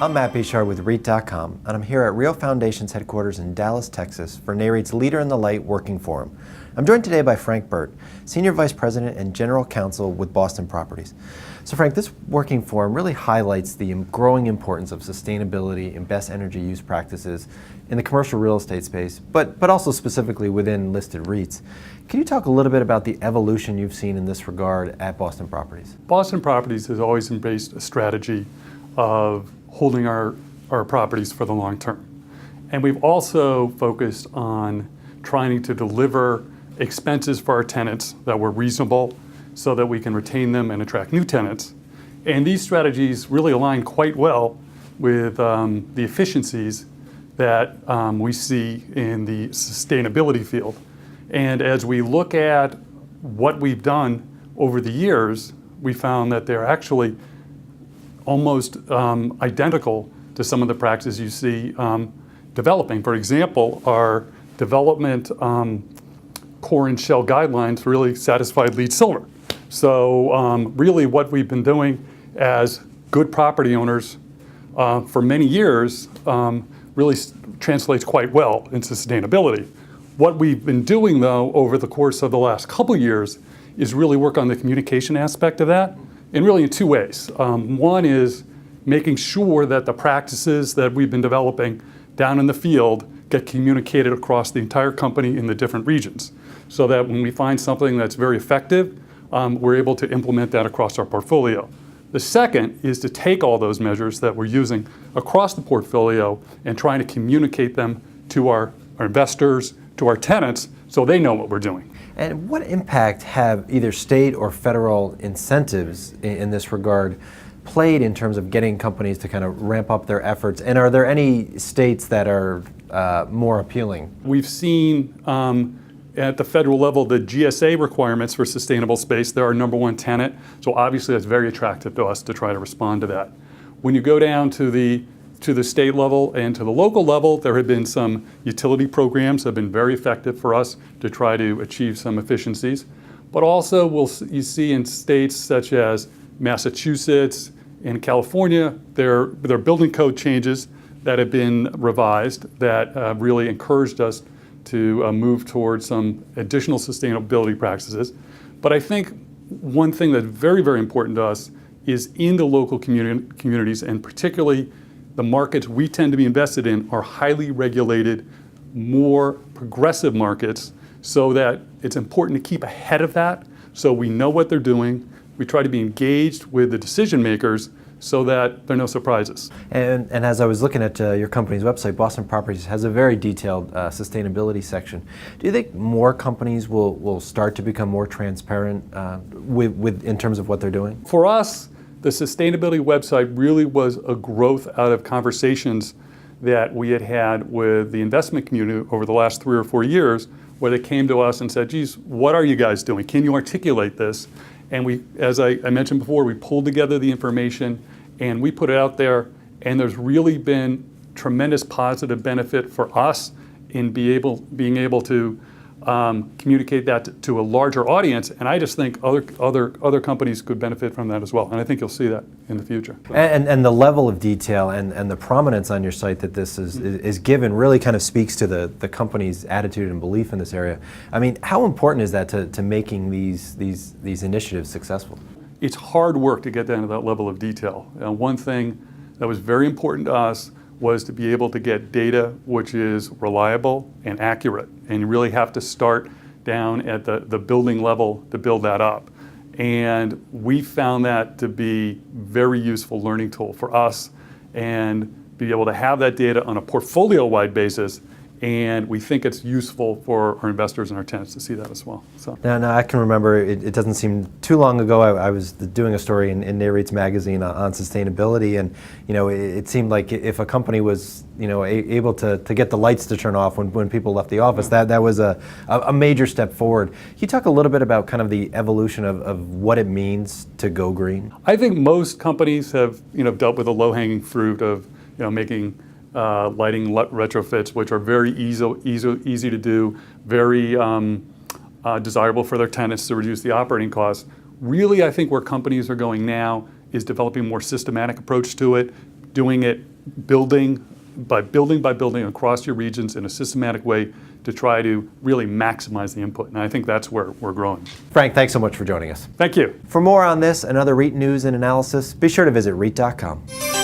I'm Matt Bishar with REIT.com, and I'm here at Real Foundation's headquarters in Dallas, Texas for NAREIT's Leader in the Light Working Forum. I'm joined today by Frank Burt, Senior Vice President and General Counsel with Boston Properties. So Frank, this working forum really highlights the growing importance of sustainability and best energy use practices in the commercial real estate space, but also specifically within listed REITs. Can you talk a little bit about the evolution you've seen in this regard at Boston Properties? Boston Properties has always embraced a strategy of holding our properties for the long term. And we've also focused on trying to deliver expenses for our tenants that were reasonable so that we can retain them and attract new tenants. And these strategies really align quite well with the efficiencies that we see in the sustainability field. And as we look at what we've done over the years, we found that they're actually almost identical to some of the practices you see developing. For example, our development core and shell guidelines really satisfied LEED Silver. So really what we've been doing as good property owners for many years really translates quite well into sustainability. What we've been doing though over the course of the last couple years is really work on the communication aspect of that, and really in two ways. One is making sure that the practices that we've been developing down in the field get communicated across the entire company in the different regions, so that when we find something that's very effective, we're able to implement that across our portfolio. The second is to take all those measures that we're using across the portfolio and trying to communicate them to our investors, to our tenants, so they know what we're doing. And what impact have either state or federal incentives in this regard played in terms of getting companies to kind of ramp up their efforts? And are there any states that are more appealing? We've seen at the federal level the GSA requirements for sustainable space. They're our number one tenant, so obviously that's very attractive to us to try to respond to that. When you go down to the state level and to the local level, there have been some utility programs that have been very effective for us to try to achieve some efficiencies. But also you see in states such as Massachusetts and California, there are building code changes that have been revised that really encouraged us to move towards some additional sustainability practices. But I think one thing that's very, very important to us is in the local communities, and particularly the markets we tend to be invested in are highly regulated, more progressive markets, so that it's important to keep ahead of that so we know what they're doing. We try to be engaged with the decision makers so that there are no surprises. And as I was looking at your company's website, Boston Properties has a very detailed sustainability section. Do you think more companies will start to become more transparent in terms of what they're doing? For us, the sustainability website really was a growth out of conversations that we had with the investment community over the last 3 or 4 years, where they came to us and said, geez, what are you guys doing? Can you articulate this? And we, as I mentioned before, we pulled together the information and we put it out there, and there's really been tremendous positive benefit for us in being able to communicate that to a larger audience, and I just think other companies could benefit from that as well, and I think you'll see that in the future. And the level of detail and the prominence on your site that this is given really kind of speaks to the company's attitude and belief in this area. I mean, how important is that to making these initiatives successful? It's hard work to get down to that level of detail. One thing that was very important to us was to be able to get data which is reliable and accurate, and you really have to start down at the building level to build that up. And we found that to be very useful learning tool for us, and be able to have that data on a portfolio-wide basis, and we think it's useful for our investors and our tenants to see that as well. So. Now I can remember, it doesn't seem too long ago, I was doing a story in NAREIT's magazine on sustainability, and it seemed like if a company was able to get the lights to turn off when people left the office, that was a major step forward. Can you talk a little bit about kind of the evolution of what it means to go green? I think most companies have dealt with the low-hanging fruit of making lighting retrofits, which are very easy to do, very desirable for their tenants to reduce the operating costs. Really, I think where companies are going now is developing a more systematic approach to it, doing it building by building across your regions in a systematic way to try to really maximize the input. And I think that's where we're growing. Frank, thanks so much for joining us. Thank you. For more on this and other REIT news and analysis, be sure to visit REIT.com.